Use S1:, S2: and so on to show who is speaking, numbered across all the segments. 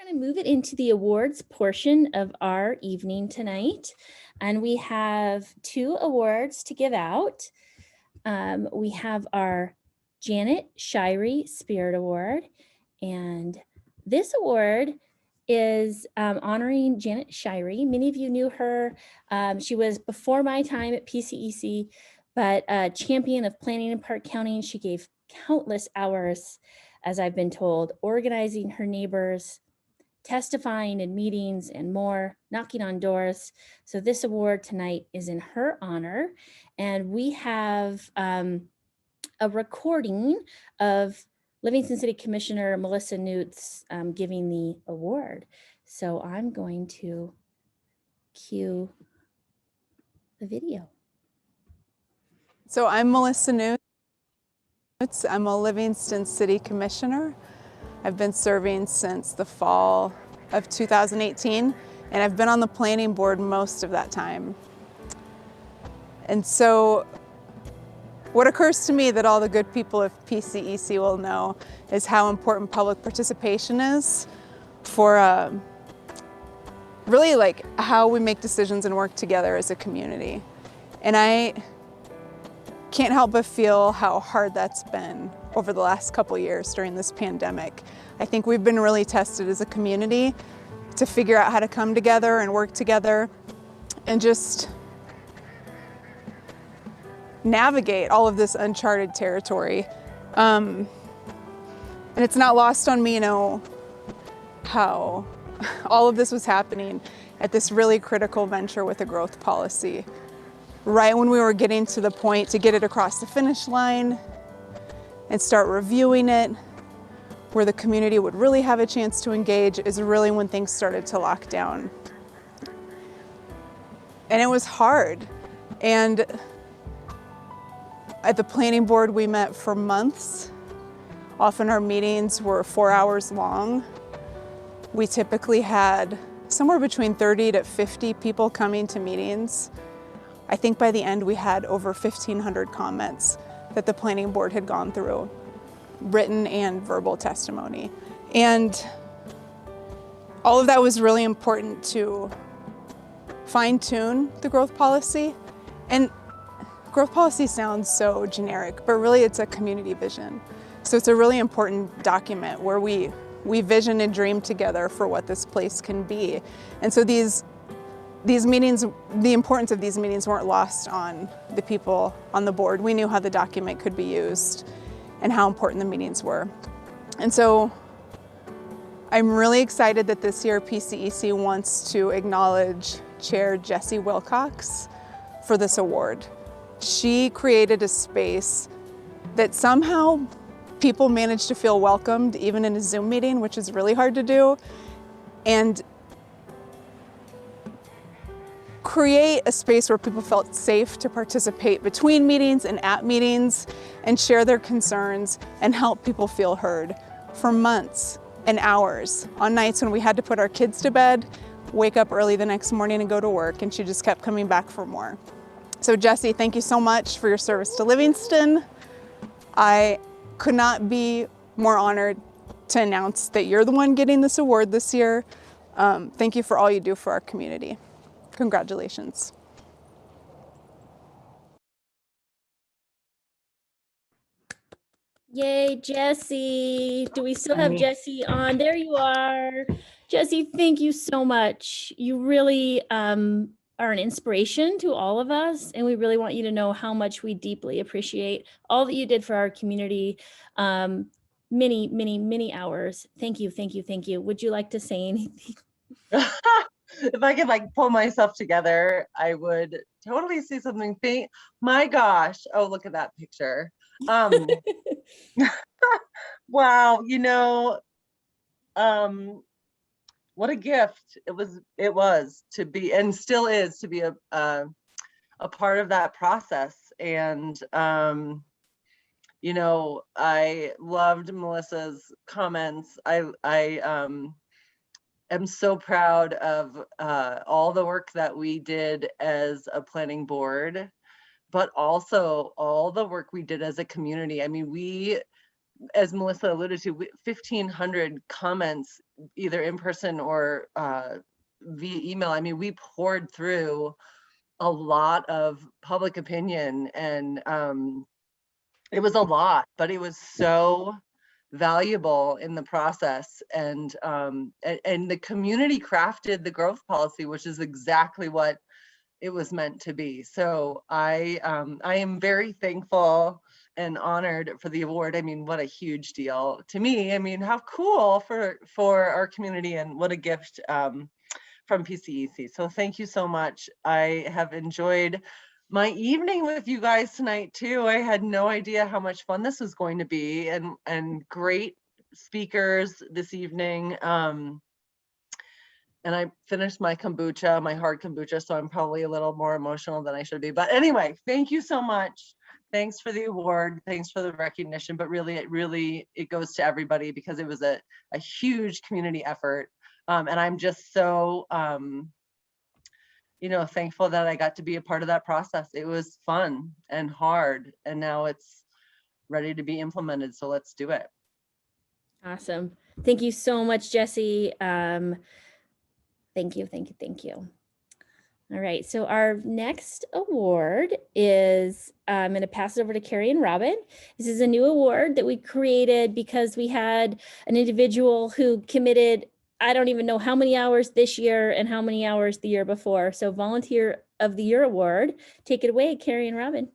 S1: going to move it into the awards portion of our evening tonight. And we have 2 awards to give out. We have our Janet Shirey Spirit Award. And this award is honoring Janet Shirey. Many of you knew her. She was before my time at PCEC, but a champion of planning in Park County. She gave countless hours, as I've been told, organizing her neighbors, testifying in meetings and more, knocking on doors. So this award tonight is in her honor. And we have a recording of Livingston City Commissioner Melissa Newts giving the award. So I'm going to cue the video.
S2: So I'm Melissa Newts. I'm a Livingston City Commissioner. I've been serving since the fall of 2018, and I've been on the planning board most of that time. And so what occurs to me that all the good people of PCEC will know is how important public participation is for really like how we make decisions and work together as a community. And I can't help but feel how hard that's been over the last couple years during this pandemic. I think we've been really tested as a community to figure out how to come together and work together and just navigate all of this uncharted territory. And it's not lost on me, how all of this was happening at this really critical venture with a growth policy. Right when we were getting to the point to get it across the finish line and start reviewing it, where the community would really have a chance to engage, is really when things started to lock down. And it was hard. And at the planning board, we met for months. Often our meetings were 4 hours long. We typically had somewhere between 30 to 50 people coming to meetings. I think by the end we had over 1,500 comments that the planning board had gone through, written and verbal testimony. And all of that was really important to fine-tune the growth policy. And growth policy sounds so generic, but really it's a community vision. So it's a really important document where we vision and dream together for what this place can be. And so these meetings, the importance of these meetings weren't lost on the people on the board. We knew how the document could be used and how important the meetings were. And so I'm really excited that this year PCEC wants to acknowledge Chair Jessie Wilcox for this award. She created a space that somehow people managed to feel welcomed, even in a Zoom meeting, which is really hard to do, and create a space where people felt safe to participate between meetings and at meetings and share their concerns and help people feel heard for months and hours on nights when we had to put our kids to bed, wake up early the next morning and go to work, and she just kept coming back for more. So Jessie, thank you so much for your service to Livingston. I could not be more honored to announce that you're the one getting this award this year. Thank you for all you do for our community. Congratulations.
S1: Yay, Jessie. Do we still have Jessie on? There you are. Jessie, thank you so much. You really are an inspiration to all of us, and we really want you to know how much we deeply appreciate all that you did for our community. Many, many, many hours. Thank you, thank you, thank you. Would you like to say anything?
S3: If I could pull myself together, I would totally say something. My gosh. Oh, look at that picture. Wow. What a gift it was to be, and still is, to be a part of that process. And I loved Melissa's comments. I am so proud of all the work that we did as a planning board, but also all the work we did as a community. I mean, we as Melissa alluded to, 1,500 comments, either in person or via email. I mean, we poured through a lot of public opinion, and it was a lot, but it was so valuable in the process. And the community crafted the growth policy, which is exactly what it was meant to be. So I am very thankful and honored for the award. I mean, what a huge deal to me. I mean, how cool for our community, and what a gift from PCEC. So thank you so much. I have enjoyed my evening with you guys tonight too. I had no idea how much fun this was going to be, and great speakers this evening. And I finished my kombucha, my hard kombucha, so I'm probably a little more emotional than I should be. But anyway, thank you so much. Thanks for the award. Thanks for the recognition. But really, it goes to everybody, because it was a huge community effort. And I'm just so, thankful that I got to be a part of that process. It was fun and hard, and now it's ready to be implemented. So let's do it.
S1: Awesome. Thank you so much, Jessie. Thank you, thank you, thank you. All right, so our next award is, I'm going to pass it over to Carrie and Robin. This is a new award that we created because we had an individual who committed, I don't even know how many hours this year and how many hours the year before. So Volunteer of the Year award. Take it away, Carrie and Robin.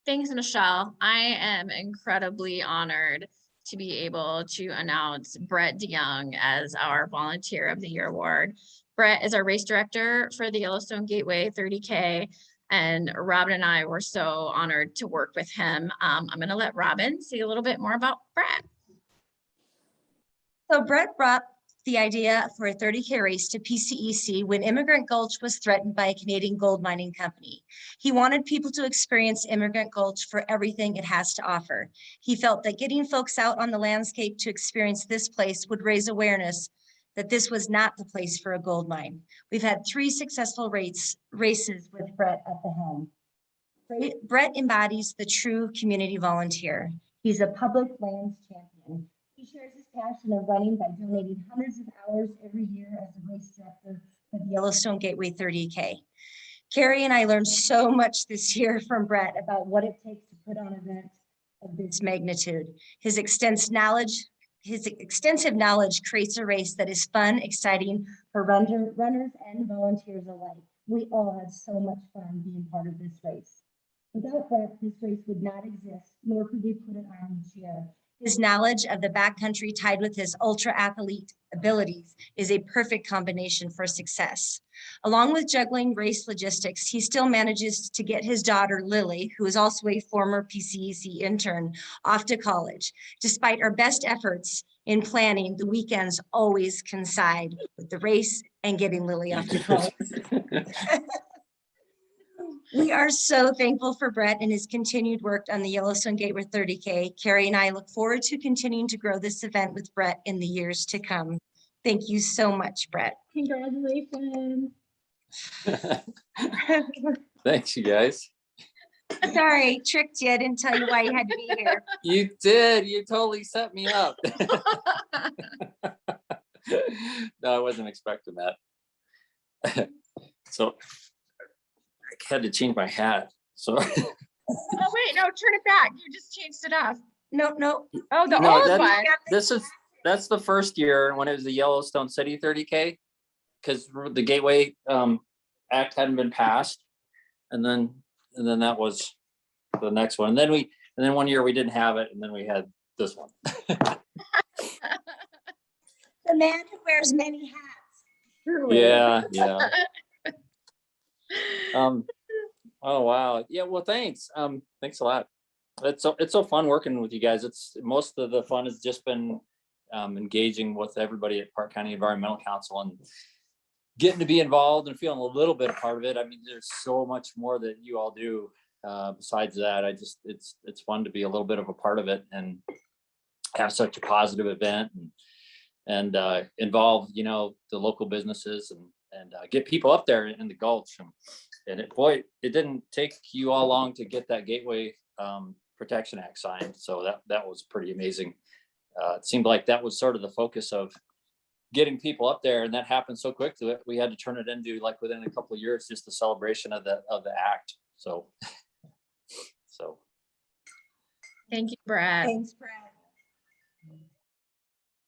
S4: Thanks, Michelle. I am incredibly honored to be able to announce Brett DeYoung as our Volunteer of the Year award. Brett is our race director for the Yellowstone Gateway 30K, and Robin and I were so honored to work with him. I'm going to let Robin say a little bit more about Brett.
S5: So Brett brought the idea for a 30K race to PCEC when Immigrant Gulch was threatened by a Canadian gold mining company. He wanted people to experience Immigrant Gulch for everything it has to offer. He felt that getting folks out on the landscape to experience this place would raise awareness that this was not the place for a gold mine. We've had 3 successful races with Brett at the helm. Brett embodies the true community volunteer. He's a public lands champion. He shares his passion of running by donating hundreds of hours every year as a race director for the Yellowstone Gateway 30K. Carrie and I learned so much this year from Brett about what it takes to put on an event of this magnitude. His extensive knowledge creates a race that is fun, exciting for runners and volunteers alike. We all had so much fun being part of this race. Without Brett, this race would not exist, nor could we put it on each year. His knowledge of the backcountry tied with his ultra athlete abilities is a perfect combination for success. Along with juggling race logistics, he still manages to get his daughter, Lily, who is also a former PCEC intern, off to college. Despite our best efforts in planning, the weekends always coincide with the race and getting Lily off to college. We are so thankful for Brett and his continued work on the Yellowstone Gateway 30K. Carrie and I look forward to continuing to grow this event with Brett in the years to come. Thank you so much, Brett.
S1: Congratulations.
S6: Thanks, you guys.
S5: Sorry, tricked you. I didn't tell you why you had to be here.
S6: You did. You totally set me up. No, I wasn't expecting that. So I had to change my hat. So.
S4: Oh, wait, no, turn it back. You just changed it off.
S5: No.
S4: Oh, the
S6: No,
S4: old one.
S6: That's the first year when it was the Yellowstone City 30K, because the Gateway Act hadn't been passed, and then that was the next one. And then one year we didn't have it, and then we had this one.
S5: The man who wears many hats.
S1: Truly.
S6: Yeah. Oh wow. Yeah. Well, thanks. Thanks a lot. It's so fun working with you guys. It's most of the fun has just been engaging with everybody at Park County Environmental Council and getting to be involved and feeling a little bit a part of it. I mean, there's so much more that you all do. Besides that, it's fun to be a little bit of a part of it and have such a positive event and involve, the local businesses and get people up there in the Gulch. And it didn't take you all long to get that Gateway Protection Act signed. So that was pretty amazing. It seemed like that was sort of the focus of getting people up there, and that happened so quick that we had to turn it into, like, within a couple of years, just the celebration of the act. So
S4: Thank you, Brett.
S5: Thanks, Brad.